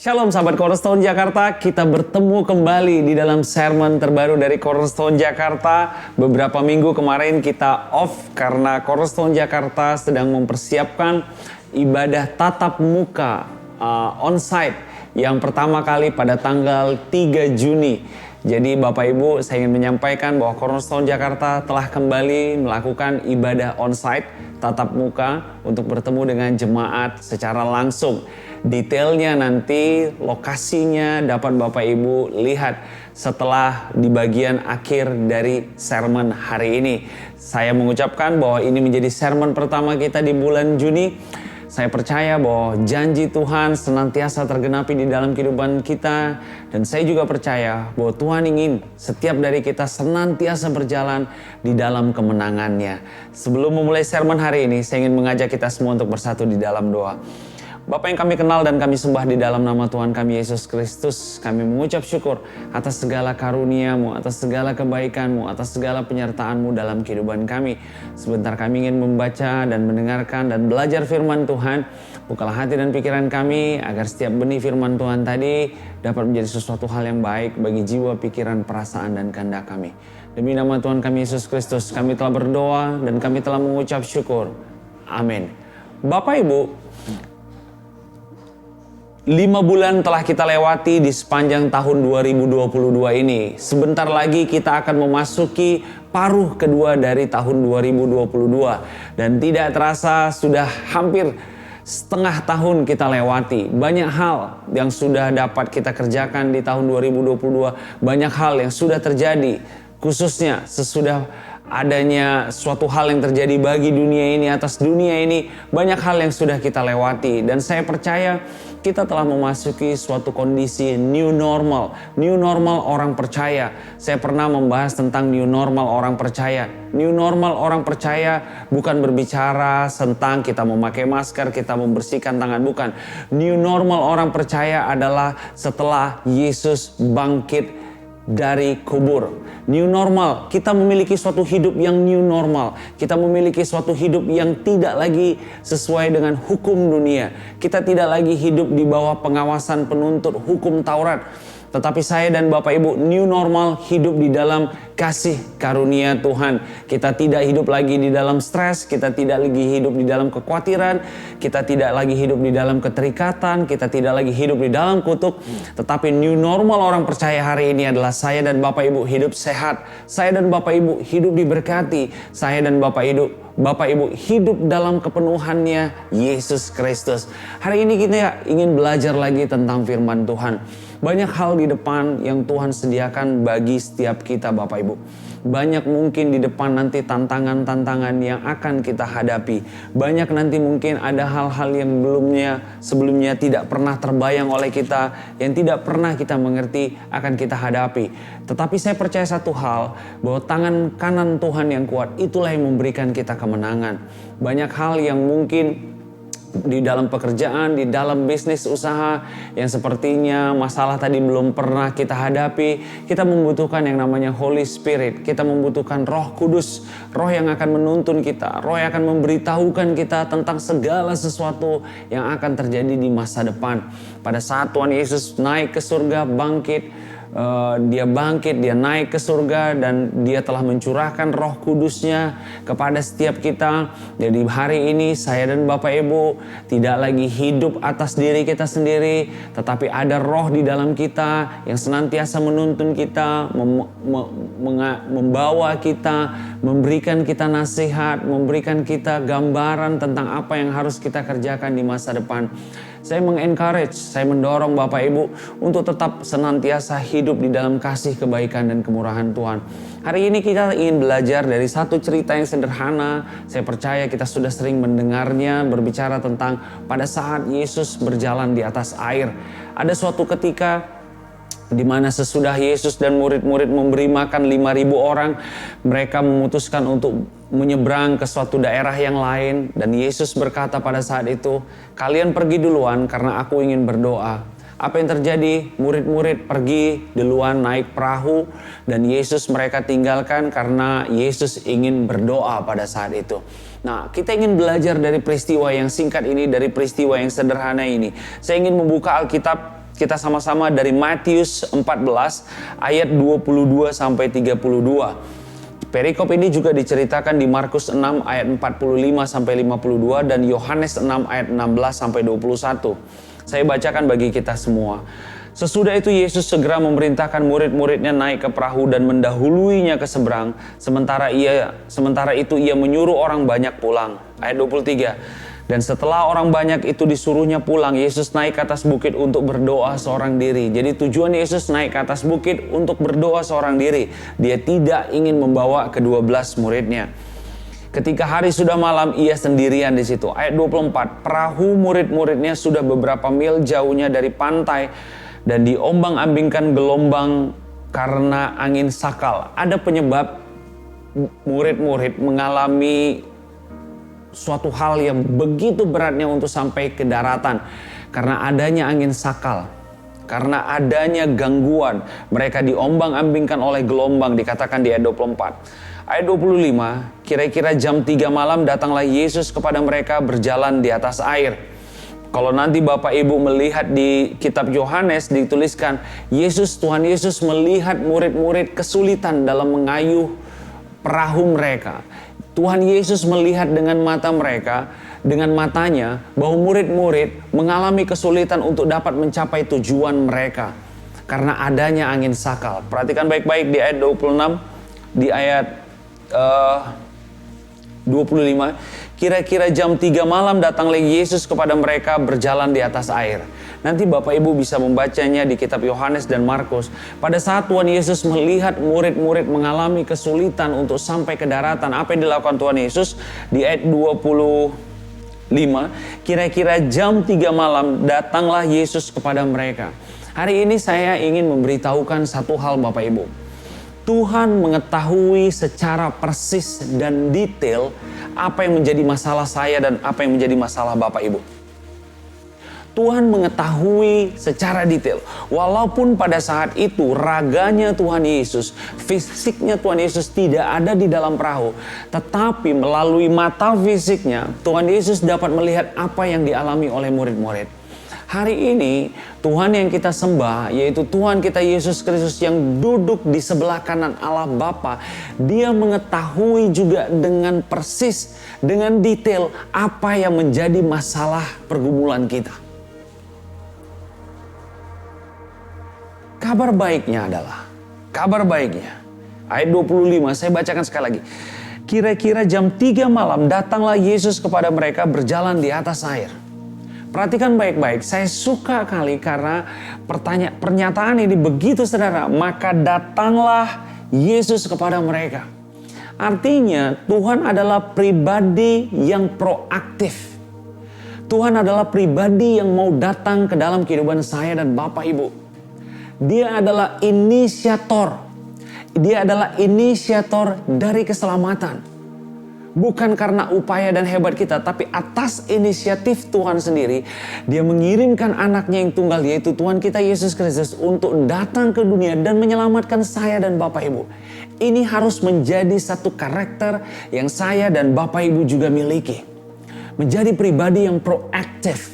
Shalom sahabat Cornerstone Jakarta, kita bertemu kembali di dalam sermon terbaru dari Cornerstone Jakarta. Beberapa minggu kemarin kita off karena Cornerstone Jakarta sedang mempersiapkan ibadah tatap muka onsite yang pertama kali pada tanggal 3 Juni. Jadi Bapak Ibu, saya ingin menyampaikan bahwa Cornerstone Jakarta telah kembali melakukan ibadah onsite tatap muka untuk bertemu dengan jemaat secara langsung. Detailnya nanti, lokasinya dapat Bapak Ibu lihat setelah di bagian akhir dari sermon hari ini. Saya mengucapkan bahwa ini menjadi sermon pertama kita di bulan Juni. Saya percaya bahwa janji Tuhan senantiasa tergenapi di dalam kehidupan kita. Dan saya juga percaya bahwa Tuhan ingin setiap dari kita senantiasa berjalan di dalam kemenangannya. Sebelum memulai sermon hari ini, saya ingin mengajak kita semua untuk bersatu di dalam doa. Bapa yang kami kenal dan kami sembah di dalam nama Tuhan kami Yesus Kristus, kami mengucap syukur atas segala karunia-Mu, atas segala kebaikan-Mu, atas segala penyertaan-Mu dalam kehidupan kami. Sebentar kami ingin membaca dan mendengarkan dan belajar firman Tuhan. Bukalah hati dan pikiran kami agar setiap benih firman Tuhan tadi dapat menjadi sesuatu hal yang baik bagi jiwa, pikiran, perasaan, dan kehendak kami. Demi nama Tuhan kami Yesus Kristus, kami telah berdoa dan kami telah mengucap syukur. Amin. Bapak Ibu, 5 bulan telah kita lewati di sepanjang tahun 2022 ini. Sebentar lagi kita akan memasuki paruh kedua dari tahun 2022. Dan tidak terasa sudah hampir setengah tahun kita lewati. Banyak hal yang sudah dapat kita kerjakan di tahun 2022. Banyak hal yang sudah terjadi, khususnya sesudah adanya suatu hal yang terjadi bagi dunia ini, atas dunia ini. Banyak hal yang sudah kita lewati. Dan saya percaya kita telah memasuki suatu kondisi new normal. New normal orang percaya. Saya pernah membahas tentang new normal orang percaya. New normal orang percaya bukan berbicara tentang kita memakai masker, kita membersihkan tangan, bukan. New normal orang percaya adalah setelah Yesus bangkit dari kubur. New normal, kita memiliki suatu hidup yang new normal. Kita memiliki suatu hidup yang tidak lagi sesuai dengan hukum dunia. Kita tidak lagi hidup di bawah pengawasan penuntut hukum Taurat. Tetapi saya dan Bapak Ibu, new normal hidup di dalam kasih karunia Tuhan. Kita tidak hidup lagi di dalam stres, kita tidak lagi hidup di dalam kekhawatiran, kita tidak lagi hidup di dalam keterikatan, kita tidak lagi hidup di dalam kutuk. Tetapi new normal orang percaya hari ini adalah saya dan Bapak Ibu hidup sehat. Saya dan Bapak Ibu hidup diberkati. Saya dan Bapak Ibu hidup dalam kepenuhannya Yesus Kristus. Hari ini kita ingin belajar lagi tentang firman Tuhan. Banyak hal di depan yang Tuhan sediakan bagi setiap kita Bapak Ibu. Banyak mungkin di depan nanti tantangan-tantangan yang akan kita hadapi. Banyak nanti mungkin ada hal-hal yang sebelumnya tidak pernah terbayang oleh kita, yang tidak pernah kita mengerti akan kita hadapi. Tetapi saya percaya satu hal, bahwa tangan kanan Tuhan yang kuat itulah yang memberikan kita kemenangan. Banyak hal yang mungkin di dalam pekerjaan, di dalam bisnis usaha yang sepertinya masalah tadi belum pernah kita hadapi, kita membutuhkan yang namanya Holy Spirit. Kita membutuhkan Roh Kudus, Roh yang akan menuntun kita, Roh yang akan memberitahukan kita tentang segala sesuatu yang akan terjadi di masa depan. Pada saat Tuhan Yesus naik ke surga, dia bangkit, dia naik ke surga, dan dia telah mencurahkan Roh Kudusnya kepada setiap kita. Jadi hari ini saya dan Bapak Ibu tidak lagi hidup atas diri kita sendiri, tetapi ada Roh di dalam kita yang senantiasa menuntun kita, membawa kita, memberikan kita nasihat, memberikan kita gambaran tentang apa yang harus kita kerjakan di masa depan. Saya saya mendorong Bapak Ibu untuk tetap senantiasa hidup di dalam kasih, kebaikan, dan kemurahan Tuhan. Hari ini kita ingin belajar dari satu cerita yang sederhana. Saya percaya kita sudah sering mendengarnya, berbicara tentang pada saat Yesus berjalan di atas air. Ada suatu ketika di mana sesudah Yesus dan murid-murid memberi makan 5.000 orang, mereka memutuskan untuk menyeberang ke suatu daerah yang lain. Dan Yesus berkata pada saat itu, "Kalian pergi duluan karena aku ingin berdoa." Apa yang terjadi? Murid-murid pergi duluan naik perahu, dan Yesus mereka tinggalkan karena Yesus ingin berdoa pada saat itu. Nah, kita ingin belajar dari peristiwa yang singkat ini, dari peristiwa yang sederhana ini. Saya ingin membuka Alkitab. kita sama-sama dari Matius 14 ayat 22 sampai 32. Perikop ini juga diceritakan di Markus 6 ayat 45 sampai 52 dan Yohanes 6 ayat 16 sampai 21. Saya bacakan bagi kita semua. Sesudah itu Yesus segera memerintahkan murid-muridnya naik ke perahu dan mendahuluinya ke seberang. Sementara itu ia menyuruh orang banyak pulang. Ayat 23. Dan setelah orang banyak itu disuruhnya pulang, Yesus naik ke atas bukit untuk berdoa seorang diri. Jadi tujuan Yesus naik ke atas bukit untuk berdoa seorang diri. Dia tidak ingin membawa ke-12 muridnya. Ketika hari sudah malam, ia sendirian di situ. Ayat 24. Perahu murid-muridnya sudah beberapa mil jauhnya dari pantai dan diombang-ambingkan gelombang karena angin sakal. Ada penyebab murid-murid mengalami suatu hal yang begitu beratnya untuk sampai ke daratan. Karena adanya angin sakal. Karena adanya gangguan. Mereka diombang-ambingkan oleh gelombang, dikatakan di ayat 24. Ayat 25, kira-kira jam 3 malam datanglah Yesus kepada mereka berjalan di atas air. Kalau nanti Bapak Ibu melihat di kitab Yohanes dituliskan, Tuhan Yesus melihat murid-murid kesulitan dalam mengayuh perahu mereka. Tuhan Yesus melihat dengan mata mereka, dengan matanya, bahwa murid-murid mengalami kesulitan untuk dapat mencapai tujuan mereka. Karena adanya angin sakal. Perhatikan baik-baik di ayat 26, di ayat 25. Kira-kira jam 3 malam datanglah Yesus kepada mereka berjalan di atas air. Nanti Bapak Ibu bisa membacanya di kitab Yohanes dan Markus. Pada saat Tuhan Yesus melihat murid-murid mengalami kesulitan untuk sampai ke daratan, apa yang dilakukan Tuhan Yesus? Di ayat 25, kira-kira jam 3 malam datanglah Yesus kepada mereka. Hari ini saya ingin memberitahukan satu hal Bapak Ibu. Tuhan mengetahui secara persis dan detail apa yang menjadi masalah saya dan apa yang menjadi masalah Bapak Ibu. Tuhan mengetahui secara detail. Walaupun pada saat itu raganya Tuhan Yesus, fisiknya Tuhan Yesus tidak ada di dalam perahu. Tetapi melalui mata fisiknya, Tuhan Yesus dapat melihat apa yang dialami oleh murid-murid. Hari ini Tuhan yang kita sembah, yaitu Tuhan kita Yesus Kristus yang duduk di sebelah kanan Allah Bapa, Dia mengetahui juga dengan persis, dengan detail apa yang menjadi masalah pergumulan kita. Kabar baiknya adalah, ayat 25, saya bacakan sekali lagi. Kira-kira jam 3 malam datanglah Yesus kepada mereka berjalan di atas air. Perhatikan baik-baik, saya suka kali karena pernyataan ini begitu sederhana. Maka datanglah Yesus kepada mereka. Artinya Tuhan adalah pribadi yang proaktif. Tuhan adalah pribadi yang mau datang ke dalam kehidupan saya dan Bapak Ibu. Dia adalah inisiator. Dia adalah inisiator dari keselamatan. Bukan karena upaya dan hebat kita, tapi atas inisiatif Tuhan sendiri, Dia mengirimkan anaknya yang tunggal, yaitu Tuhan kita Yesus Kristus, untuk datang ke dunia dan menyelamatkan saya dan Bapak Ibu. Ini harus menjadi satu karakter yang saya dan Bapak Ibu juga miliki. Menjadi pribadi yang proaktif.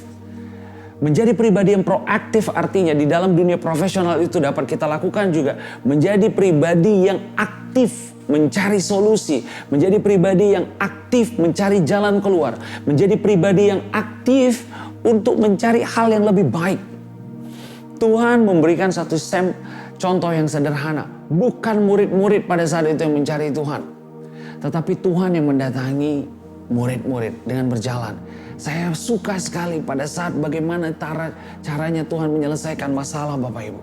Menjadi pribadi yang proaktif artinya di dalam dunia profesional itu dapat kita lakukan juga. Menjadi pribadi yang aktif mencari solusi, menjadi pribadi yang aktif mencari jalan keluar, menjadi pribadi yang aktif untuk mencari hal yang lebih baik. Tuhan memberikan satu contoh yang sederhana. Bukan murid-murid pada saat itu yang mencari Tuhan, tetapi Tuhan yang mendatangi murid-murid dengan berjalan. Saya suka sekali pada saat bagaimana caranya Tuhan menyelesaikan masalah Bapak Ibu.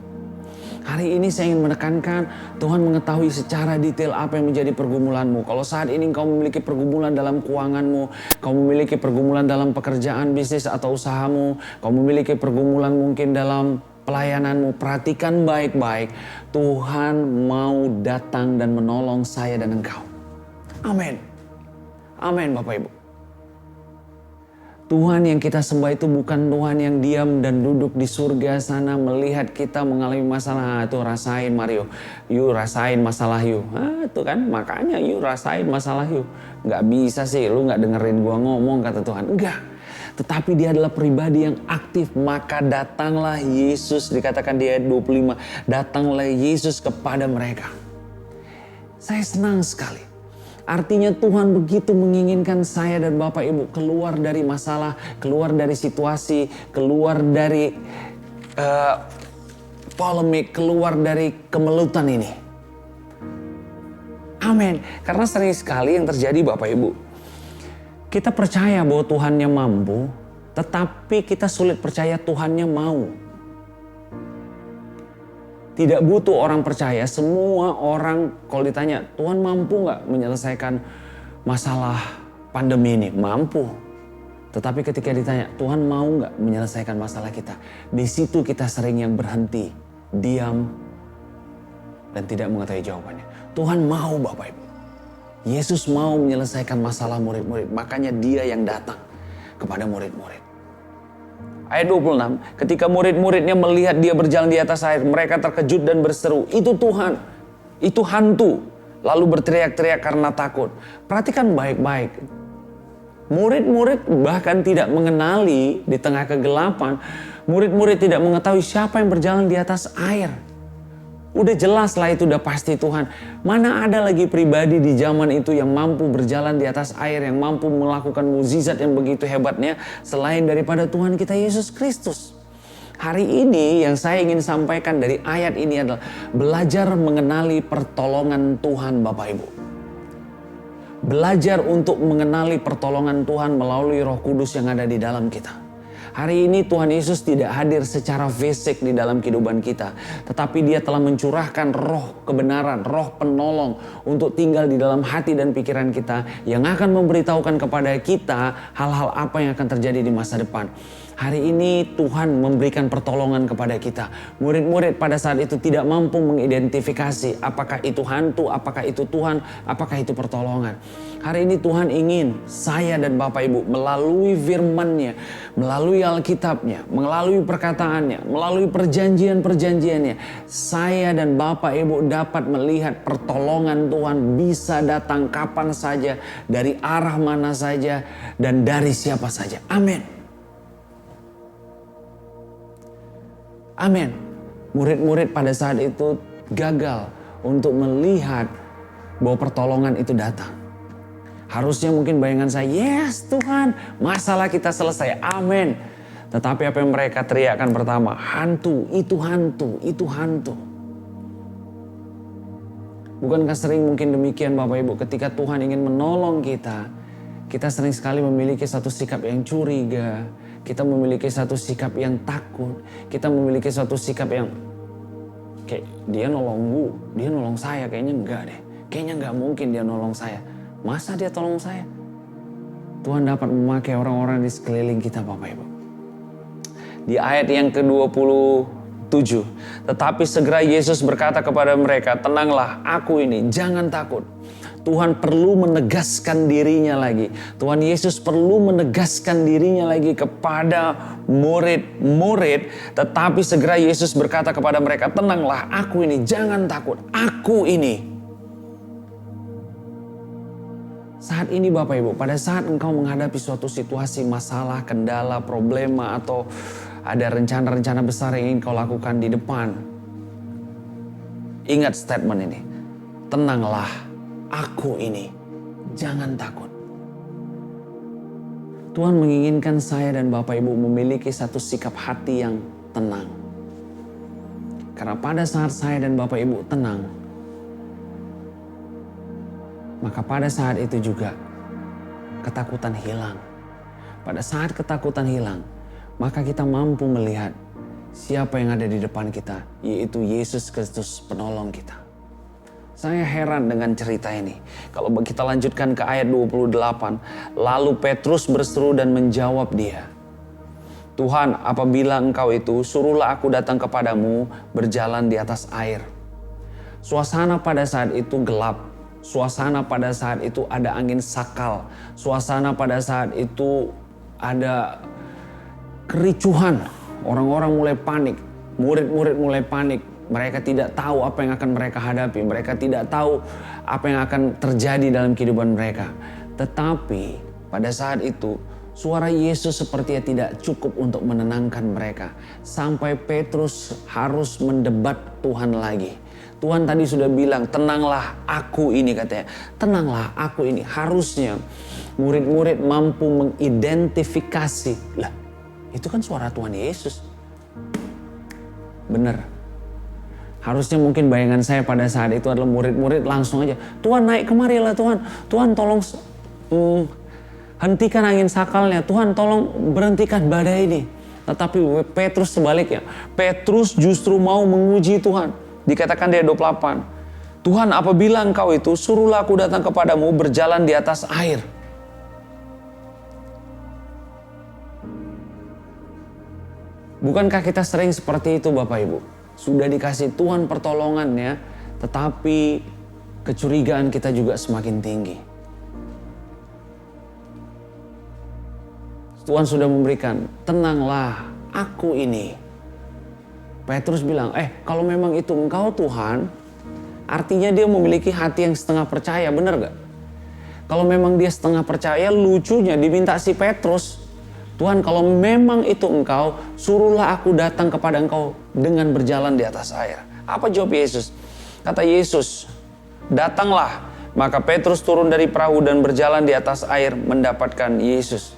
Hari ini saya ingin menekankan, Tuhan mengetahui secara detail apa yang menjadi pergumulanmu. Kalau saat ini kau memiliki pergumulan dalam keuanganmu, kau memiliki pergumulan dalam pekerjaan, bisnis atau usahamu, kau memiliki pergumulan mungkin dalam pelayananmu, perhatikan baik-baik. Tuhan mau datang dan menolong saya dan engkau. Amin. Amin Bapak Ibu. Tuhan yang kita sembah itu bukan Tuhan yang diam dan duduk di surga sana melihat kita mengalami masalah. Tuh rasain Mario, you rasain masalah you. Itu kan makanya you rasain masalah you. Gak bisa sih lu gak dengerin gua ngomong kata Tuhan. Enggak. tetapi dia adalah pribadi yang aktif. Maka datanglah Yesus, dikatakan di ayat 25, datanglah Yesus kepada mereka. Saya senang sekali. Artinya Tuhan begitu menginginkan saya dan Bapak Ibu keluar dari masalah, keluar dari situasi, keluar dari polemik, keluar dari kemelutan ini. Amin. Karena sering sekali yang terjadi Bapak Ibu, kita percaya bahwa Tuhannya mampu, tetapi kita sulit percaya Tuhannya mau. Tidak butuh orang percaya, semua orang kalau ditanya, Tuhan mampu gak menyelesaikan masalah pandemi ini? Mampu. Tetapi ketika ditanya, Tuhan mau gak menyelesaikan masalah kita? Di situ kita sering yang berhenti, diam, dan tidak mengetahui jawabannya. Tuhan mau Bapak Ibu. Yesus mau menyelesaikan masalah murid-murid, makanya dia yang datang kepada murid-murid. Ayat 26, ketika murid-muridnya melihat dia berjalan di atas air, mereka terkejut dan berseru, itu Tuhan, itu hantu. Lalu berteriak-teriak karena takut. Perhatikan baik-baik. Murid-murid bahkan tidak mengenali di tengah kegelapan. Murid-murid tidak mengetahui siapa yang berjalan di atas air. Udah jelas lah itu udah pasti Tuhan. Mana ada lagi pribadi di zaman itu yang mampu berjalan di atas air, yang mampu melakukan mukjizat yang begitu hebatnya selain daripada Tuhan kita Yesus Kristus. Hari ini yang saya ingin sampaikan dari ayat ini adalah belajar mengenali pertolongan Tuhan Bapak Ibu. Belajar untuk mengenali pertolongan Tuhan melalui Roh Kudus yang ada di dalam kita. Hari ini Tuhan Yesus tidak hadir secara fisik di dalam kehidupan kita. Tetapi dia telah mencurahkan roh kebenaran, roh penolong untuk tinggal di dalam hati dan pikiran kita. Yang akan memberitahukan kepada kita hal-hal apa yang akan terjadi di masa depan. Hari ini Tuhan memberikan pertolongan kepada kita. Murid-murid pada saat itu tidak mampu mengidentifikasi apakah itu hantu, apakah itu Tuhan, apakah itu pertolongan. Hari ini Tuhan ingin saya dan Bapak Ibu melalui firman-Nya, melalui Alkitab-Nya, melalui perkataannya, melalui perjanjian-perjanjiannya, saya dan Bapak Ibu dapat melihat pertolongan Tuhan bisa datang kapan saja, dari arah mana saja, dan dari siapa saja. Amin. Amin. Murid-murid pada saat itu gagal untuk melihat bahwa pertolongan itu datang. Harusnya mungkin bayangan saya, yes Tuhan, masalah kita selesai, amin. Tetapi apa yang mereka teriakkan pertama, hantu, itu hantu, itu hantu. Bukankah sering mungkin demikian Bapak Ibu, ketika Tuhan ingin menolong kita, kita sering sekali memiliki satu sikap yang curiga, kita memiliki satu sikap yang takut, kita memiliki satu sikap yang kayak dia nolong saya, kayaknya enggak deh. Kayaknya enggak mungkin dia nolong saya. Masa dia tolong saya? Tuhan dapat memakai orang-orang di sekeliling kita Bapak Ibu. Di ayat yang ke-27, tetapi segera Yesus berkata kepada mereka, tenanglah, aku ini, jangan takut. Tuhan perlu menegaskan dirinya lagi. Tuhan Yesus perlu menegaskan dirinya lagi kepada murid-murid. Tetapi segera Yesus berkata kepada mereka, tenanglah, aku ini, jangan takut, aku ini. Saat ini Bapak Ibu, pada saat engkau menghadapi suatu situasi, masalah, kendala, problema, atau ada rencana-rencana besar yang ingin kau lakukan di depan, ingat statement ini, tenanglah, aku ini, jangan takut. Tuhan menginginkan saya dan Bapak Ibu memiliki satu sikap hati yang tenang. Karena pada saat saya dan Bapak Ibu tenang, maka pada saat itu juga ketakutan hilang. Pada saat ketakutan hilang, maka kita mampu melihat siapa yang ada di depan kita, yaitu Yesus Kristus penolong kita. Saya heran dengan cerita ini. Kalau kita lanjutkan ke ayat 28. Lalu Petrus berseru dan menjawab dia, Tuhan, apabila engkau itu, suruhlah aku datang kepadamu berjalan di atas air. Suasana pada saat itu gelap. Suasana pada saat itu ada angin sakal. Suasana pada saat itu ada kericuhan. Orang-orang mulai panik. Murid-murid mulai panik. Mereka tidak tahu apa yang akan mereka hadapi. Mereka tidak tahu apa yang akan terjadi dalam kehidupan mereka. Tetapi pada saat itu Suara Yesus sepertinya tidak cukup untuk menenangkan mereka. Sampai Petrus harus mendebat Tuhan lagi. Tuhan tadi sudah bilang, tenanglah aku ini katanya. Tenanglah aku ini. Harusnya murid-murid mampu mengidentifikasi. Lah, itu kan suara Tuhan Yesus. Benar. Harusnya mungkin bayangan saya pada saat itu adalah murid-murid langsung aja. Tuhan naik kemari lah Tuhan. Tuhan tolong hentikan angin sakalnya. Tuhan tolong berhentikan badai ini. Tetapi Petrus sebaliknya. Petrus justru mau menguji Tuhan. Dikatakan di ayat 28. Tuhan, apabila Engkau itu, suruhlah aku datang kepadamu berjalan di atas air. Bukankah kita sering seperti itu Bapak Ibu? Sudah dikasih Tuhan pertolongannya, tetapi kecurigaan kita juga semakin tinggi. Tuhan sudah memberikan, tenanglah aku ini. Petrus bilang, kalau memang itu Engkau Tuhan, artinya dia memiliki hati yang setengah percaya, benar gak? Kalau memang dia setengah percaya, lucunya diminta si Petrus, Tuhan kalau memang itu Engkau, suruhlah aku datang kepada Engkau dengan berjalan di atas air. Apa jawab Yesus? Kata Yesus, datanglah. Maka Petrus turun dari perahu dan berjalan di atas air mendapatkan Yesus.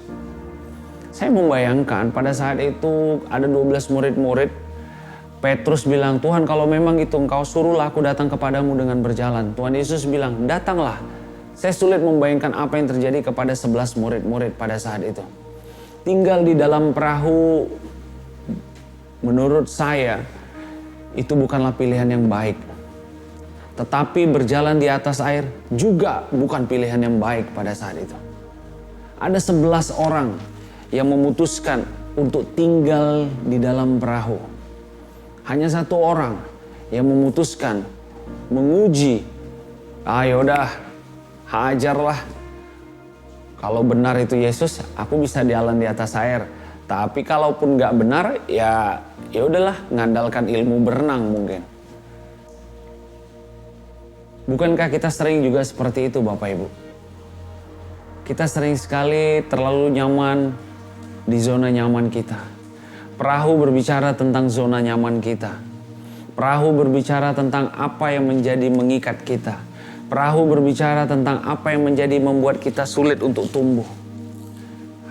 Saya membayangkan pada saat itu ada 12 murid-murid. Petrus bilang, Tuhan kalau memang itu Engkau, suruhlah aku datang kepadamu dengan berjalan. Tuhan Yesus bilang, datanglah. Saya sulit membayangkan apa yang terjadi kepada 11 murid-murid pada saat itu. Tinggal di dalam perahu, menurut saya, itu bukanlah pilihan yang baik. Tetapi berjalan di atas air juga bukan pilihan yang baik pada saat itu. Ada 11 orang yang memutuskan untuk tinggal di dalam perahu. Hanya satu orang yang memutuskan menguji. Yaudah, hajarlah. Kalau benar itu Yesus, aku bisa jalan di atas air. Tapi kalaupun nggak benar, ya udahlah, ngandalkan ilmu berenang mungkin. Bukankah kita sering juga seperti itu Bapak Ibu? Kita sering sekali terlalu nyaman di zona nyaman kita. Perahu berbicara tentang zona nyaman kita. Perahu berbicara tentang apa yang menjadi mengikat kita. Perahu berbicara tentang apa yang menjadi membuat kita sulit untuk tumbuh.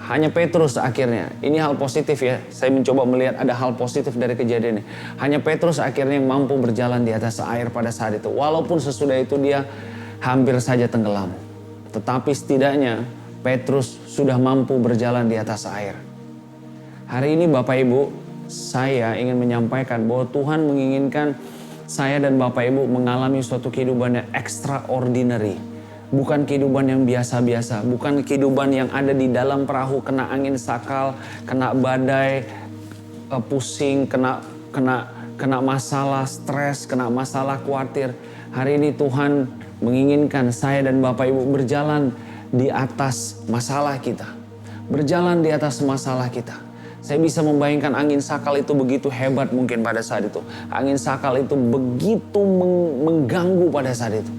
Hanya Petrus akhirnya, ini hal positif ya. Saya mencoba melihat ada hal positif dari kejadian ini. Hanya Petrus akhirnya yang mampu berjalan di atas air pada saat itu. Walaupun sesudah itu dia hampir saja tenggelam. Tetapi setidaknya Petrus sudah mampu berjalan di atas air. Hari ini Bapak Ibu, saya ingin menyampaikan bahwa Tuhan menginginkan saya dan Bapak Ibu mengalami suatu kehidupan yang extraordinary. Bukan kehidupan yang biasa-biasa, bukan kehidupan yang ada di dalam perahu, kena angin sakal, kena badai, pusing, kena masalah stres, kena masalah khawatir. Hari ini Tuhan menginginkan saya dan Bapak Ibu berjalan di atas masalah kita. Berjalan di atas masalah kita. Saya bisa membayangkan angin sakal itu begitu hebat mungkin pada saat itu. Angin sakal itu begitu mengganggu pada saat itu.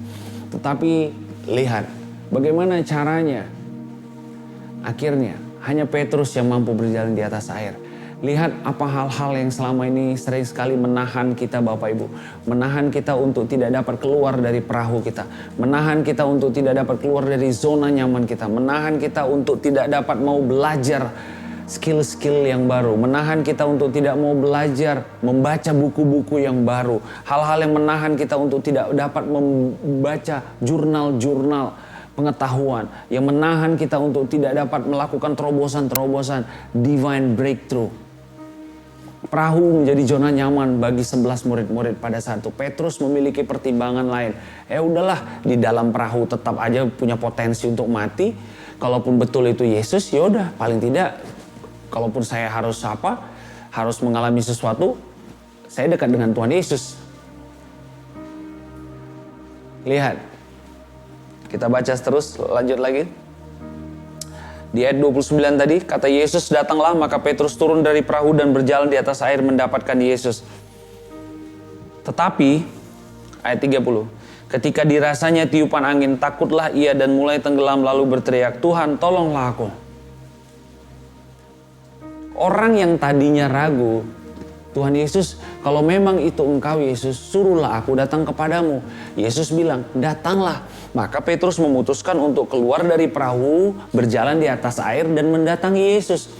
Tetapi lihat bagaimana caranya. Akhirnya hanya Petrus yang mampu berjalan di atas air. Lihat apa hal-hal yang selama ini sering sekali menahan kita Bapak Ibu. Menahan kita untuk tidak dapat keluar dari perahu kita. Menahan kita untuk tidak dapat keluar dari zona nyaman kita. Menahan kita untuk tidak dapat mau belajar skill-skill yang baru, menahan kita untuk tidak mau belajar, membaca buku-buku yang baru, hal-hal yang menahan kita untuk tidak dapat membaca jurnal-jurnal pengetahuan, yang menahan kita untuk tidak dapat melakukan terobosan-terobosan divine breakthrough. Perahu menjadi zona nyaman bagi 11 murid-murid pada saat itu. Petrus memiliki pertimbangan lain. Udahlah, di dalam perahu tetap aja punya potensi untuk mati. Kalaupun betul itu Yesus, yaudah paling tidak kalaupun saya harus mengalami sesuatu, saya dekat dengan Tuhan Yesus. Lihat, kita baca terus, lanjut lagi. Di ayat 29 tadi, kata Yesus, datanglah, maka Petrus turun dari perahu dan berjalan di atas air mendapatkan Yesus. Tetapi, ayat 30, ketika dirasanya tiupan angin, takutlah ia dan mulai tenggelam lalu berteriak, Tuhan tolonglah aku. Orang yang tadinya ragu, Tuhan Yesus, kalau memang itu engkau Yesus, suruhlah aku datang kepadamu. Yesus bilang, datanglah. Maka Petrus memutuskan untuk keluar dari perahu, berjalan di atas air dan mendatangi Yesus.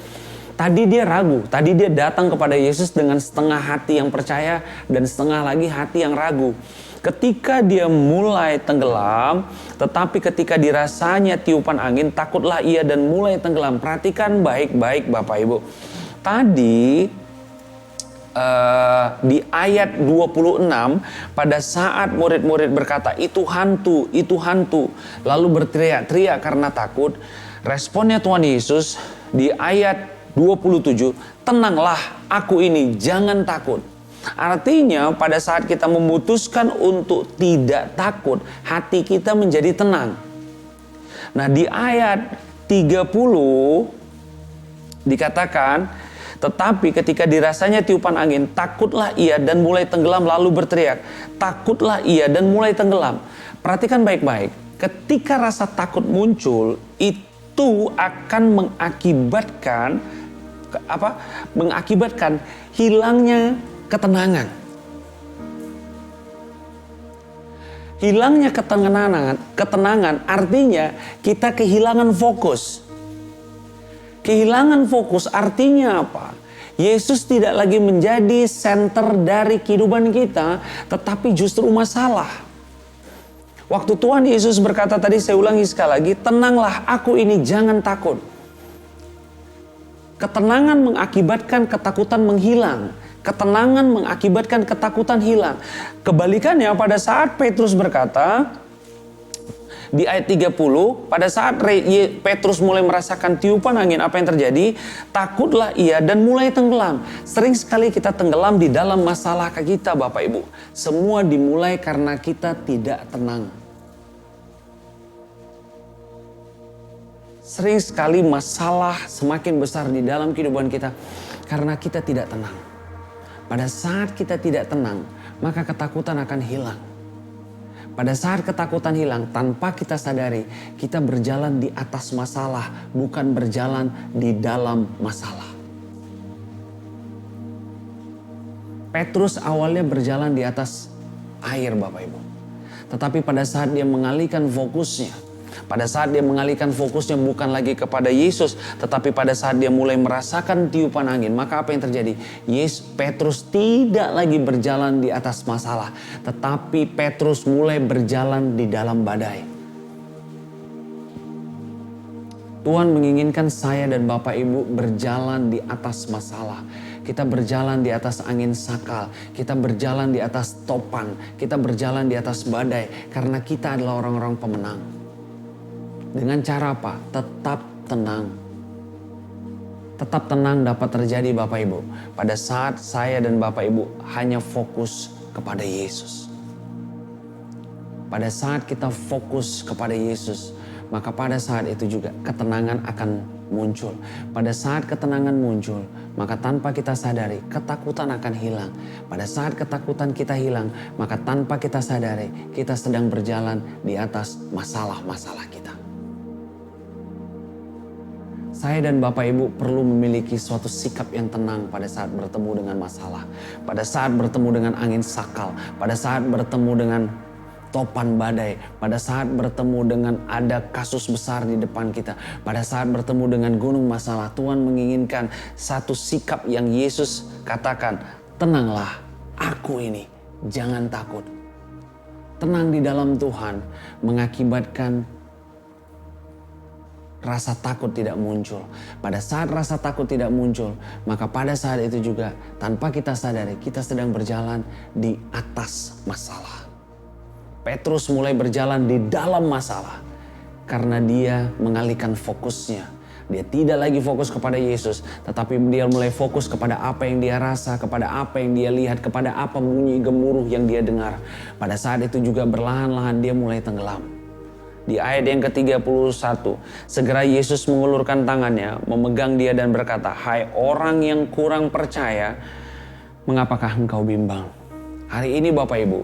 Tadi dia ragu, tadi dia datang kepada Yesus dengan setengah hati yang percaya dan setengah lagi hati yang ragu. Ketika dia mulai tenggelam, tetapi ketika dirasanya tiupan angin, takutlah ia dan mulai tenggelam. Perhatikan baik-baik Bapak Ibu. Tadi di ayat 26, pada saat murid-murid berkata, itu hantu, lalu berteriak-teriak karena takut. Responnya Tuhan Yesus di ayat 27, tenanglah, aku ini, jangan takut. Artinya pada saat kita memutuskan untuk tidak takut, hati kita menjadi tenang. Nah di ayat 30 dikatakan, tetapi ketika dirasanya tiupan angin, takutlah ia dan mulai tenggelam lalu berteriak. Takutlah ia dan mulai tenggelam. Perhatikan baik-baik, ketika rasa takut muncul, itu akan mengakibatkan hilangnya ketenangan. Hilangnya ketenangan artinya kita kehilangan fokus. Kehilangan fokus artinya apa? Yesus tidak lagi menjadi center dari kehidupan kita, tetapi justru masalah. Waktu Tuhan Yesus berkata tadi, saya ulangi sekali lagi, tenanglah, aku ini, jangan takut. Ketenangan mengakibatkan ketakutan menghilang. Ketenangan mengakibatkan ketakutan hilang. Kebalikannya pada saat Petrus berkata di ayat 30, pada saat Petrus mulai merasakan tiupan angin, apa yang terjadi? Takutlah ia dan mulai tenggelam. Sering sekali kita tenggelam di dalam masalah kita Bapak Ibu. Semua dimulai karena kita tidak tenang. Sering sekali masalah semakin besar di dalam kehidupan kita karena kita tidak tenang. Pada saat kita tidak tenang, maka ketakutan akan hilang. Pada saat ketakutan hilang, tanpa kita sadari, kita berjalan di atas masalah, bukan berjalan di dalam masalah. Petrus awalnya berjalan di atas air Bapak Ibu. Tetapi pada saat dia mengalihkan fokusnya, bukan lagi kepada Yesus, tetapi pada saat dia mulai merasakan tiupan angin, maka apa yang terjadi? Petrus tidak lagi berjalan di atas masalah, tetapi Petrus mulai berjalan di dalam badai. Tuhan menginginkan saya dan Bapak Ibu berjalan di atas masalah. Kita berjalan di atas angin sakal, kita berjalan di atas topan, kita berjalan di atas badai, karena kita adalah orang-orang pemenang. Dengan cara apa? Tetap tenang. Tetap tenang dapat terjadi Bapak Ibu pada saat saya dan Bapak Ibu hanya fokus kepada Yesus. Pada saat kita fokus kepada Yesus, maka pada saat itu juga ketenangan akan muncul. Pada saat ketenangan muncul, maka tanpa kita sadari ketakutan akan hilang. Pada saat ketakutan kita hilang, maka tanpa kita sadari kita sedang berjalan di atas masalah-masalah kita. Saya dan Bapak Ibu perlu memiliki suatu sikap yang tenang pada saat bertemu dengan masalah. Pada saat bertemu dengan angin sakal. Pada saat bertemu dengan topan badai. Pada saat bertemu dengan ada kasus besar di depan kita. Pada saat bertemu dengan gunung masalah. Tuhan menginginkan satu sikap yang Yesus katakan. Tenanglah, aku ini, jangan takut. Tenang di dalam Tuhan mengakibatkan rasa takut tidak muncul. Pada saat rasa takut tidak muncul, maka pada saat itu juga tanpa kita sadari kita sedang berjalan di atas masalah. Petrus mulai berjalan di dalam masalah karena dia mengalihkan fokusnya. Dia tidak lagi fokus kepada Yesus, tetapi dia mulai fokus kepada apa yang dia rasa, kepada apa yang dia lihat, kepada apa bunyi gemuruh yang dia dengar. Pada saat itu juga berlahan-lahan dia mulai tenggelam. Di ayat yang ke-31, segera Yesus mengulurkan tangannya, memegang dia dan berkata, "Hai orang yang kurang percaya, mengapakah engkau bimbang?" Hari ini Bapak Ibu,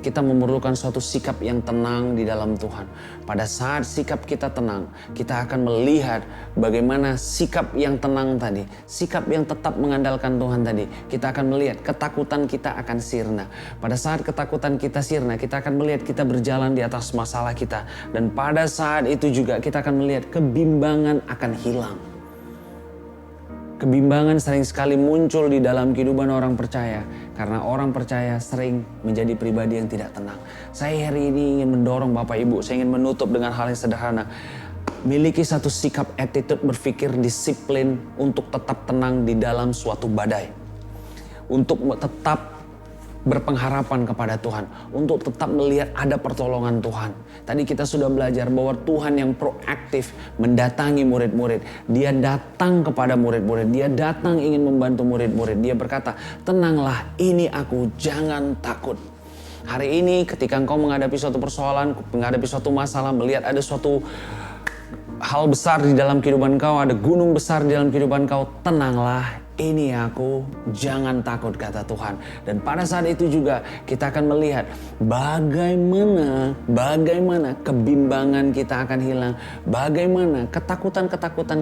kita memerlukan suatu sikap yang tenang di dalam Tuhan. Pada saat sikap kita tenang, kita akan melihat bagaimana sikap yang tenang tadi, sikap yang tetap mengandalkan Tuhan tadi, kita akan melihat ketakutan kita akan sirna. Pada saat ketakutan kita sirna, kita akan melihat kita berjalan di atas masalah kita. Dan pada saat itu juga kita akan melihat kebimbangan akan hilang. Kebimbangan sering sekali muncul di dalam kehidupan orang percaya karena orang percaya sering menjadi pribadi yang tidak tenang. Saya hari ini ingin mendorong Bapak Ibu, saya ingin menutup dengan hal yang sederhana. Miliki satu sikap attitude berpikir disiplin untuk tetap tenang di dalam suatu badai. Untuk tetap berpengharapan kepada Tuhan, untuk tetap melihat ada pertolongan Tuhan. Tadi kita sudah belajar bahwa Tuhan yang proaktif mendatangi murid-murid. Dia datang kepada murid-murid, dia datang ingin membantu murid-murid. Dia berkata, tenanglah, ini aku, jangan takut. Hari ini ketika engkau menghadapi suatu persoalan, menghadapi suatu masalah, melihat ada suatu hal besar di dalam kehidupan kau, ada gunung besar di dalam kehidupan kau, tenanglah, ini aku, jangan takut, kata Tuhan. Dan pada saat itu juga kita akan melihat bagaimana kebimbangan kita akan hilang, bagaimana ketakutan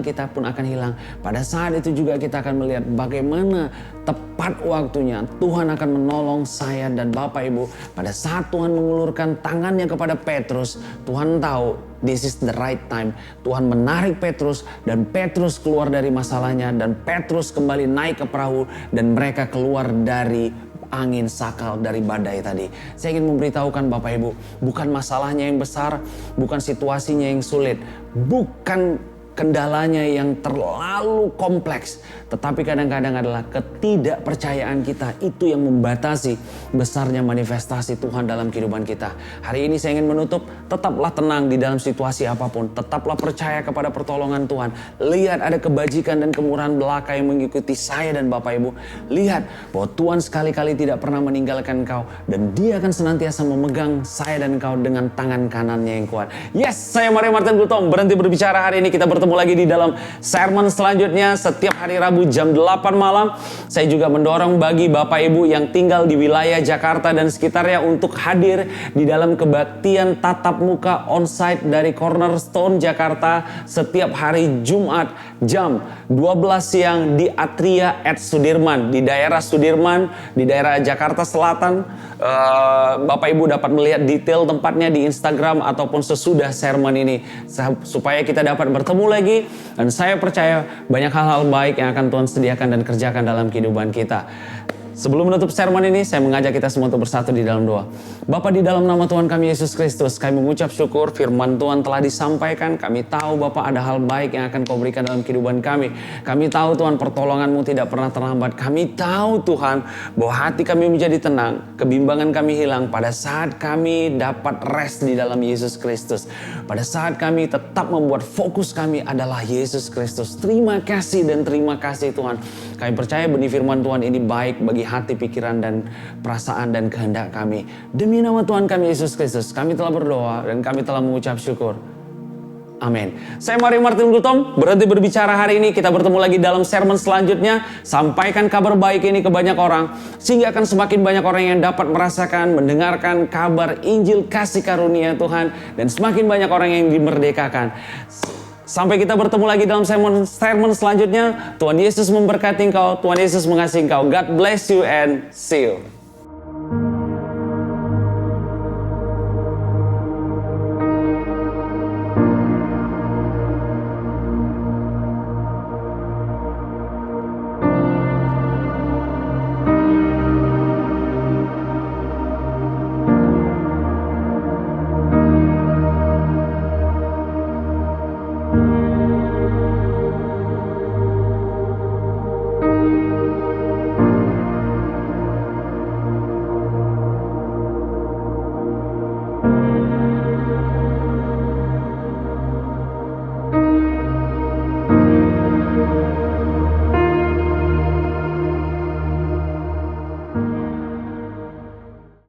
kita pun akan hilang. Pada saat itu juga kita akan melihat bagaimana tepat waktunya Tuhan akan menolong saya dan Bapak Ibu. Pada saat Tuhan mengulurkan tangannya kepada Petrus, Tuhan tahu this is the right time. Tuhan menarik Petrus dan Petrus keluar dari masalahnya dan Petrus kembali naik ke perahu dan mereka keluar dari angin sakal, dari badai tadi. Saya ingin memberitahukan Bapak Ibu, bukan masalahnya yang besar, bukan situasinya yang sulit, bukan kendalanya yang terlalu kompleks, tetapi kadang-kadang adalah ketidakpercayaan kita itu yang membatasi besarnya manifestasi Tuhan dalam kehidupan kita. Hari ini saya ingin menutup, tetaplah tenang di dalam situasi apapun, tetaplah percaya kepada pertolongan Tuhan. Lihat ada kebajikan dan kemurahan belaka yang mengikuti saya dan Bapak Ibu. Lihat bahwa Tuhan sekali-kali tidak pernah meninggalkan engkau dan Dia akan senantiasa memegang saya dan engkau dengan tangan kanannya yang kuat. Yes, saya Mario Martin Gultom, berhenti berbicara. Hari ini kita bertemu lagi di dalam sermon selanjutnya setiap hari Rabu jam 8 malam. Saya juga mendorong bagi Bapak Ibu yang tinggal di wilayah Jakarta dan sekitarnya untuk hadir di dalam kebaktian tatap muka onsite dari Cornerstone Jakarta setiap hari Jumat jam 12 siang di Atria at Sudirman, di daerah Sudirman, di daerah Jakarta Selatan. Bapak Ibu dapat melihat detail tempatnya di Instagram ataupun sesudah sermon ini supaya kita dapat bertemu lagi, dan saya percaya banyak hal-hal baik yang akan Tuhan sediakan dan kerjakan dalam kehidupan kita. Sebelum menutup sermon ini, saya mengajak kita semua untuk bersatu di dalam doa. Bapa, di dalam nama Tuhan kami Yesus Kristus, kami mengucap syukur firman Tuhan telah disampaikan. Kami tahu Bapa ada hal baik yang akan Kau berikan dalam kehidupan kami. Kami tahu Tuhan pertolongan-Mu tidak pernah terlambat. Kami tahu Tuhan bahwa hati kami menjadi tenang, kebimbangan kami hilang pada saat kami dapat rest di dalam Yesus Kristus. Pada saat kami tetap membuat fokus kami adalah Yesus Kristus. Terima kasih dan terima kasih Tuhan. Kami percaya benih firman Tuhan ini baik bagi hati, pikiran, dan perasaan dan kehendak kami. Demi nama Tuhan kami Yesus Kristus, kami telah berdoa dan kami telah mengucap syukur. Amin. Saya Mario Martin Gultom, berhenti berbicara hari ini. Kita bertemu lagi dalam sermon selanjutnya. Sampaikan kabar baik ini ke banyak orang, sehingga akan semakin banyak orang yang dapat merasakan, mendengarkan kabar Injil kasih karunia Tuhan, dan semakin banyak orang yang dimerdekakan. Sampai kita bertemu lagi dalam sermon selanjutnya. Tuhan Yesus memberkati engkau, Tuhan Yesus mengasihi engkau. God bless you and see you.